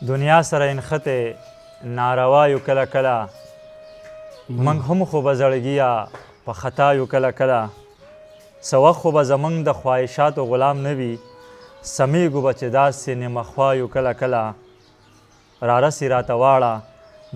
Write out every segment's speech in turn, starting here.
دنیا سره نښتې ناروا یو کله کله موږ هم خو به زړګیه په خطا یو کله کله څه وخت خو به زموږ د خواهشاتو غلام نه وي سمیږو به چې داسې نیمه خوا یو کله کله رارسي راته واړه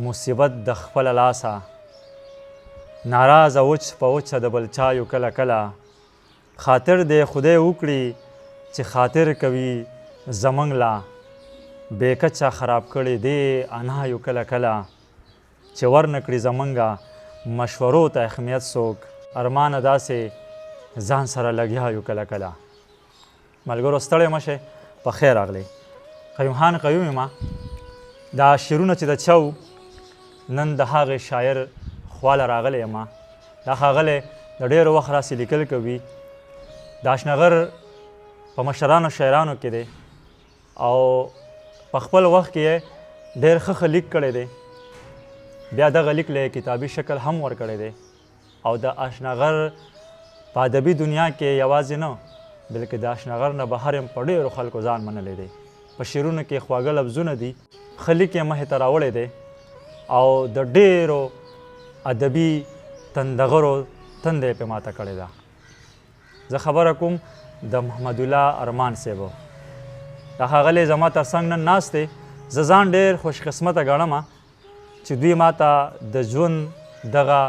مصیبت د خپله لاسه ناراضه وچ په وچه د بل چا یو کله کله خاطر دی خدای وکړي چې خاطر کوي زموږ لا بې کچه خراب کړی دی انا یو کله کله چې ورنه کړي زموږه مشورو ته اهمیت څوک ارمانه داسې ځان سره لګیا یو کله کله ملګرو ستړی مه شئ په خیر راغلی قیوم خان قیوم یم دا شعرونه چې د چا نن د هغې شاعر خواله راغلی یم دا ښاغلی د ډېرو وخت راسې لیکل کوي د اشنغر په مشرانو شاعرانو کې دی او په خپل وخت کې یې ډېر ښه لیک کړی دی بیا دغه لیک له کتابي شکل هم ورکړی دی او د اشنغر په ادبي دنیا کې یوازې نه بلکې د اشنغر نه بهر هم په ډېرو خلکو ځان منلی دی په شعرونو کې خواږه لفظونه دي ښه لیک یې مخې ته راوړی دی او د ډېرو ادبي تندغرو تنده یې پې ماته کړې ده زه خبره کوم د محمد الله ارمان صاحب دا ښاغلی زما تر څنګ نن ناست دی زه ځان ډېر خوشقسمته ګڼم چې دوی ماته د ژوند دغه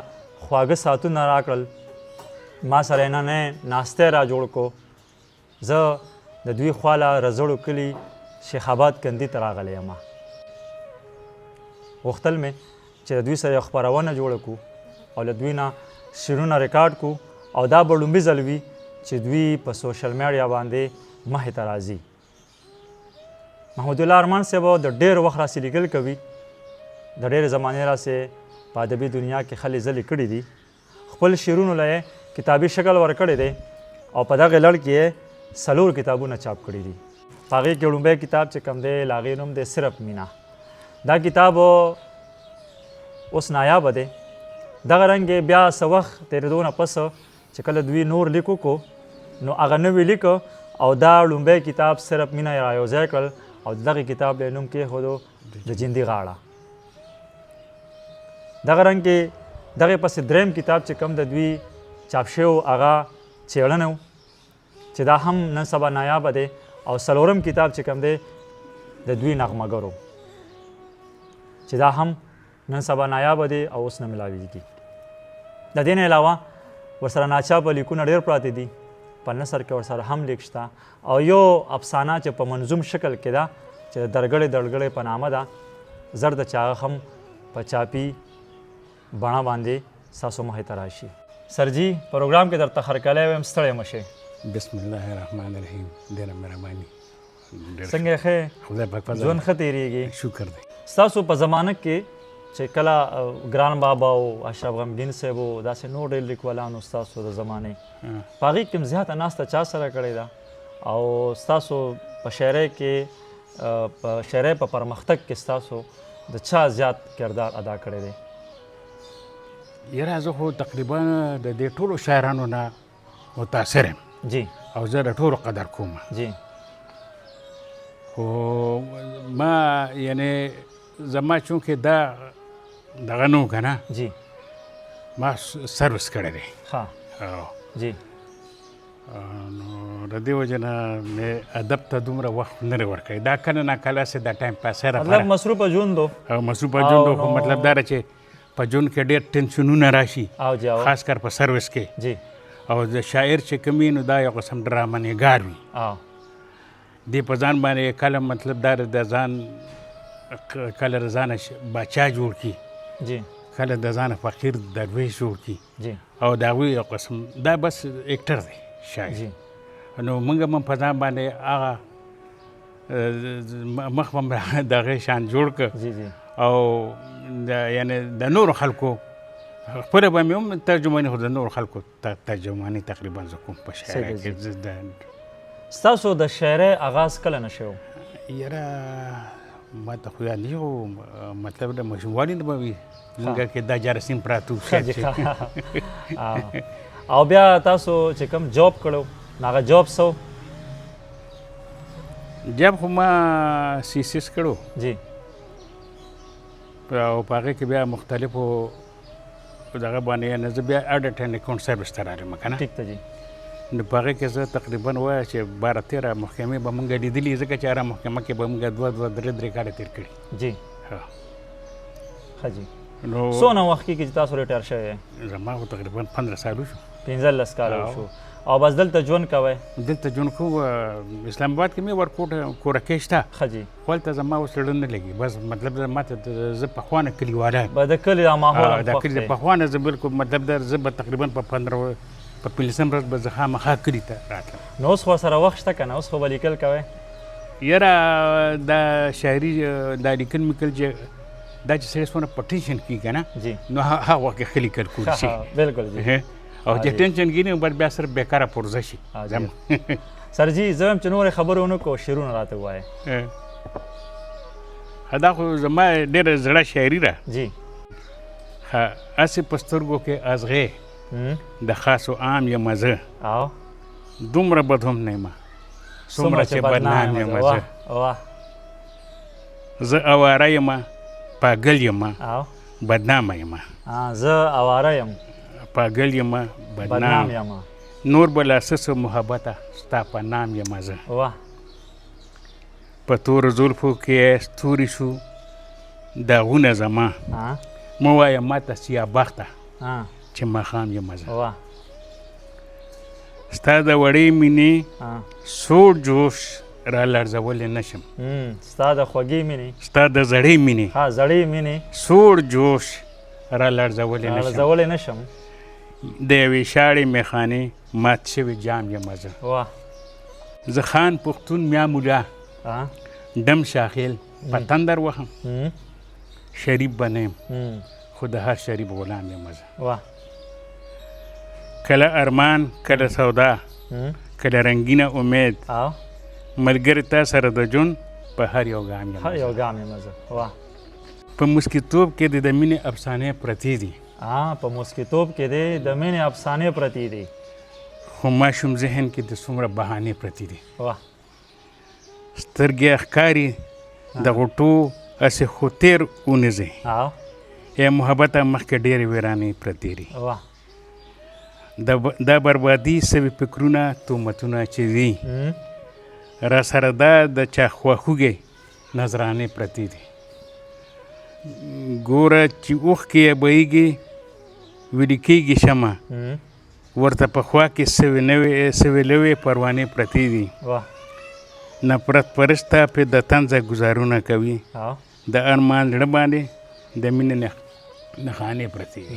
خواږه ساعتونه راکړل ما سره یې نن ناستی را جوړ کو زه د دوی خواله رزړو کلي شیخ آباد کندي ته راغلی یم غوښتل مې چې د دوی سره یو خپرونه جوړه کړو او له دوی نه شعرونه ریکارډ کړو او دا به لومړي ځل وي چې دوی په سوشل میډیا باندې مخې ته راځي محمد الله ارمان صاحب د ډېر وخت راسې لیکل کوي د ډېرې زمانې راسې په ادبي دنیا کې خلې ځلې کړي دي خپل شعرونو له یې کتابي شکل ورکړی دی او په دغې لړ کې یې 4 کتابونه چاپ کړي دي په هغې کې لومړی کتاب چې کوم دی له هغې نوم دی صرف مینا دا کتاب اوس نایابه دی دغه رنګ بیا څه وخت تېرېدو نه پس چې کله دوی نور لیک وکړو نو هغه نوی لیک او دا لومړی کتاب صرف مینا یې رایوځای کړل او دغه کتاب له نوم کېښودو د جندي غاړه دغه رنګ کې دغې پسې دریم کتاب چې کوم د دوی چاپ شوی هغه څېړنه و چې دا هم نن سبا نایابه دی او 4م کتاب چې کوم دی د دوی نغمهګرو چې دا هم نن سبا نایابه دی او اوس نه ملاویږي د دې نه علاوه ورسره ناچاپه لیکونه ډېر پراته دي په نثر کې ورسره هم لیک شته او یو افسانه چې په منظوم شکل کې ده چې د درګړې دړګړې په نامه ده زر د چې هغه هم په چاپي بڼه باندې ستاسو مخې ته راشي سرجي پروګرام کې درته هرکلی وایم ستړی مه شئ بسم الله الرحمن الرحیم ډېره مهرباني څنګه ښه خدای پاک فضل ژوند ښه تېرېږي شکر دی ستاسو په زمانه کې چې کله ګران بابا او اشرف غمګین صاحب او داسې نور ډېر لیکوالانو ستاسو د زمانې په هغې کې هم زیاته ناسته چا سره کړې ده او ستاسو په شاعرۍ کې په شاعرۍ په پرمختګ کې ستاسو د چا زیات کردار ادا کړی دی یاره زه خو تقریبا د دې ټولو شاعرانو نه متاثر یم جی او زه د ټولو قدر کوم جی خو ما یعنی زما چونکې دا دغه نه و که نه جی ما سروس کړی دی ښه جی نو د دې وجې نه مې ادب ته دومره وخت نه دی ورکړی دا کله ناکله چې د ټایم پاسۍ مطلب لپاره مصروفه ژوند و او مصروفه ژوند و خو مطلب دا ده چې په ژوند کې ډېر ټینشنونه راشي او جی خاص کر په سروس کې جی او د شاعر چې کوم وي نو دا یو قسم ډرامه نګار وي او دې په ځان باندې کله مطلب دا د ځان کله د ځانه باچا جوړ کړي جی کله د ځانه فقیر درویش جوړ کړي جی او د هغوی یو قسم دا بس اکټر دی شاعر جی نو موږ هم په ځان باندې هغه مخ به مې د هغې شان جوړ کړ جی جی او یعنې د نورو خلکو خپله به مې هم ترجماني خو د نورو خلکو ترجماني تقریبا زه کوم په شاعرۍ کې ستاسو د شاعرۍ آغاز کله نه شوی یاره ما ته خو یاد نه خو مطلب د ماشوموالي نه به وي موږ کې دا جراسیم پراته او بیا تاسو چې کوم جاب کړو نو هغه جاب څه جاب خو ما سیسیس کړو جی او په هغې کې بیا مختلفو دغه باندې یعنې زه بیا اډټ اینډ اکاونټ سروس ته راغلم که نه ټیک ته جی نو په هغې کې زه تقریبا ووایه چې 12-13 محکمې به مونږ لیدلي ځکه چې هره محکمه کې به مونږ 2-3 کاله تېر کړي جی ها ښه جی نو څونه وخت کېږي چې تاسو ریټایر شوی یې زما خو تقریبا 15 سال وشو 15 کاله وشو او بس دلته ژوند کوئ دلته ژوند کوو اسلام آباد کې مې ورکوټ کورکۍ شته ښه جی خو هلته زما اوس زړه نه لګي بس مطلب ماته زه پخوا نه کلیواله یم به د کلي دا ماحول هم دا خوښ کلي دی پخوا نه زه بلکل مطلب دا زه به تقریبا په 15 په 15 ورځ به زه خامخا کلي ته راتلم نو اوس خو سره وخت شته که نه اوس خو به لیکل کوئ یاره دا شاعري دا لیکل میکل چې دا چې سړی څونه په ټینشن کېږي که نه جی نو هغه وخت کې ښه لیکل کولی شي بالکل جی او چې ټینشن کېږي نو بیا صرف بېکاره پرزه شي سر جی زه هم چې نورې خبرې ونه کړو شعرونه راته ووایه دا خو زما ډېره زړه شاعري ده جی هسې په سترګو کې ازغې د خاصو عام یمه زه او دومره بد هم نه یم څومره چې بدنام یم زه واه زه اواره یم پاگل یم او بدنامه یم زه اواره یم پاگل یم بدنام یم نور به لا څه محبته ستا په نام یم زه واه په تورو زلفو کې ستوري شو داغونه زما مه وایه ماته سیابخته چې ماښام یم زه واه ستا د وړې مینې سوړ جوش را لړزولی نشم ستا د خوږې مینې ستا د زړې مینې زړې مینې سوړ جوش را لړزولی نشم د یوې شاړې میخانې مات شوي جام یم زه واه زه خان پښتون میا مولا ډم شاخیل په تندر وهم شریف به نه یم خو د هر شریف غلام یم زه واه کله ارمان کله سودا کله رنګینه امید ملګري تا سره د ژوند په هر یو ګام یم زه واه په مسکیتوب کې د مینې افسانې پرتې دي په مسکیتوب کې د مینې افسانې پرتې دي خو ماشوم ذهن کې د څومره بهانې پرتې دي واه سترګې ښکاري د غوټو هسې خو تېر ونیځي یا محبته مخکې ډېرې ویرانې پرتې دي واه دا بربادي سوي فکرونه تهمتونه چې دي را سره دا د چا خواخوږې نظرانې پرتې دي ګوره چې اوښکې یې بهیږي ویلې کېږي شمه ورته په خوا کې سویلوې پروانې پرتې دي نفرت پرسته پې د طنزه ګزارونه کوي د ارمان زړه باندې د مینې نښانې پرتې دي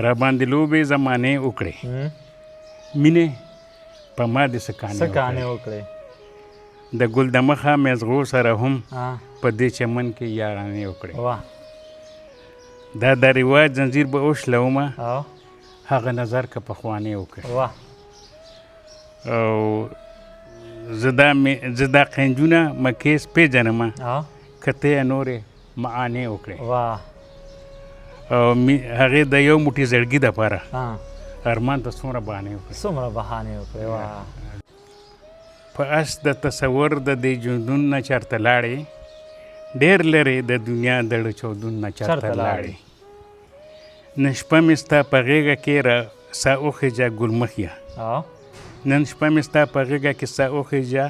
را باندې لوبې زمانې وکړې مینې په ما دې څه کانې وکړې د ګل د مخه مېزغو سره هم په دې چمن کې یارانې وکړې دا د رواج زنځیر به وشلومه هغه نظر که پخوانې وکړې او زه دا قنجونه مکیس پیژنمه که ته یې نورې معانې وکړې او هغې د یو موټي زړګي دپاره ارمان ته څومره بهانې وکړې په اس د تصور د دې ژوندون نه چېرته لاړې ډېر لرې د دنیا دړو چودون نه چېرته لاړې نن شپه مې ستا په غېږه کې سا وخېجه ګلمخیه نن شپه مې ستا په غېږه کې سا وخېجه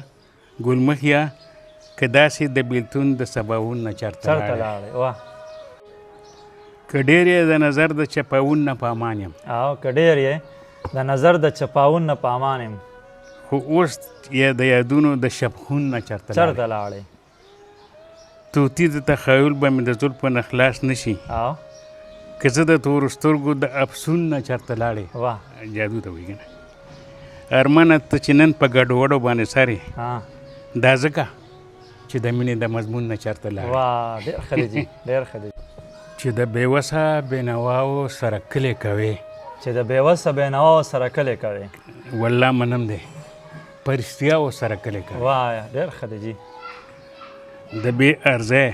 ګلمخیه که داسې د بېلتون د سباوون نه چېرته لاړې که ډېر یې د نظر د چپاون نه پامان یم خو اوس یې د یادونو د شپخون نه چېرته لاړې توتي د تخیل به مې د زلفو نه خلاص نه شي که زه د تورو سترګو د افسون نه چېرته لاړې جادو ته وایي که نه ارمانه ته چې نن په ګډوډو باندې سرې دا ځکه چې د مینې د مضمون نه چېرته لاړې چې د بېوسه بېنواو سره کلې کوې والله منم دی په رښتیاو سره کلې کوې د بې ارزی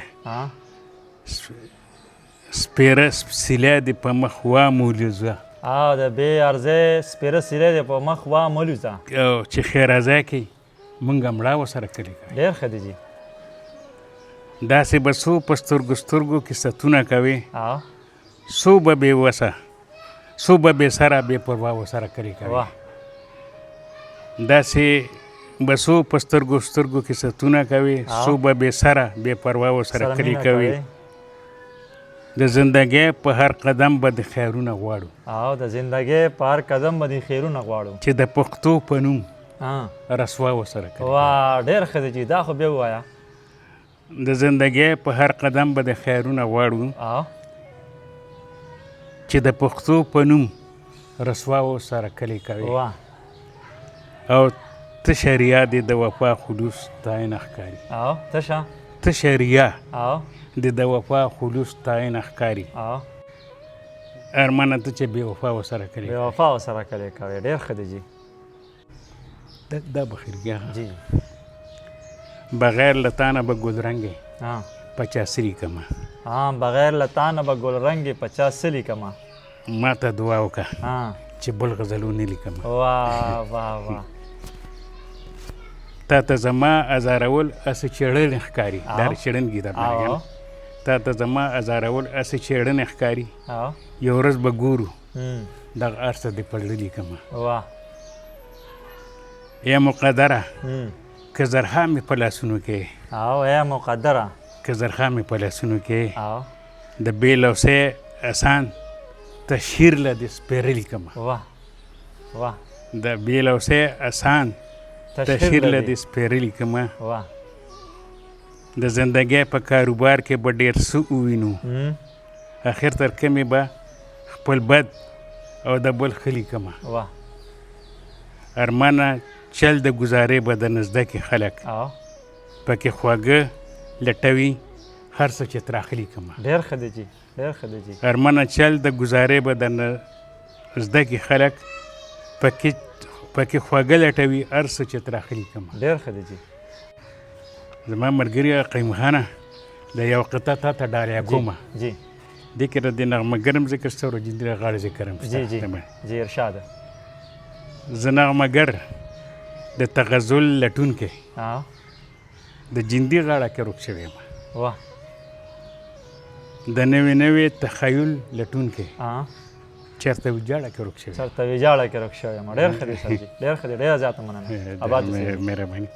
سپېره سیلی دې په مخ وامولې زه او د بې ارزۍ سپېره سیری دی په مخ واملوځه او چې خیرازی کوي مونږ مړه ورسره کلي کوي. ډېر ښه دی جي. داسې به څو په سترګو سترګو کې ستونه کوي، او څو به بې وسه، څو به بې سره بې پروا ورسره کلي کوي. واه داسې به څو په سترګو سترګو کې ستونه کوي، څو به بې سره بې پروا ورسره کلي کوي. د زندګۍ په هر قدم به د خیرونه غواړو، او د زندګۍ په هر قدم به د خیرونه غواړو، چې د پښتو په نوم رسوا ورسره کوي. واه ډېر ښه دی جي. دا خو بیا ووایه. د زندګۍ په هر قدم به د خیرونه غواړو، او چې د پښتو په نوم رسوا ورسره کلي کوي. واه او تشه ریا دې د وفا خلوص تاینه ښکاري. او تشه تشه ریا او د وفا خلوص تاینه ښکاري. او ارمانه ته چې بې وفا ورسره کلي بې وفا ورسره کلي کوي. ډېر ښه دی جي. دا بخیرګیا جی بغیر له تانه به ګلرنګې ها 50 لیکمه. بغیر له تانه به ګلرنګې 50 لیکمه. ما ته دعا وکړه ها چې بل غزلونه لیکمه. واه واه واه. تا ته زما ازارول اسې چېړنې ښکاري. دا چېړنګي ده او تا ته زما ازارول اسې چېړنې ښکاري. او یو ورځ به ګورو دغه هر څه دې پړله لیکمه. واه یا مقدره که زرها مې په لاسونو کې، او یا مقدره که زرها مې په لاسونو کې، او د بې لوسۍ اسان تشهیر له دې سپېره لیکمه. واه واه د بې لوسۍ اسان تشهیر له دې سپېره لیکمه. واه د زندګۍ په کاروبار کې به ډېر څه ووینو، اخر تر کمې به خپل بد او د بل ښه لیکمه. واه ارمانه چل د ګزارې به درنه زده کړي خلک، او پکې خواږه لټوي هر څه چې تراخه لیکمه. ډېر ښه دی جي. ډېر ښه دی جي. ارمانه چل د ګزارې به درنه زده کړي خلک، پکې خواږه لټوي هر څه چې تراخه لیکمه. ډېر ښه دی جي. زما ملګري قیم خانه د یو قطعه تا ته ډالۍ کومه. جی دې کې د نغمهګر هم ذکر شته او د جندي غاړې ذکر هم جی جی جی ارشاد. زه نغمهګر د تغزل لټونکی د جندي غاړه کې روک شوی یم. واه د نوې نوې تخیل لټونکی چېرته ویجاړه کې روک شوی. چېرته ویجاړه کې روک شوی یم. ډېر ښه دی سر جي. ډېر ښه دی. ډېره زیاته مننه. آباد اوسئ. مهرباني.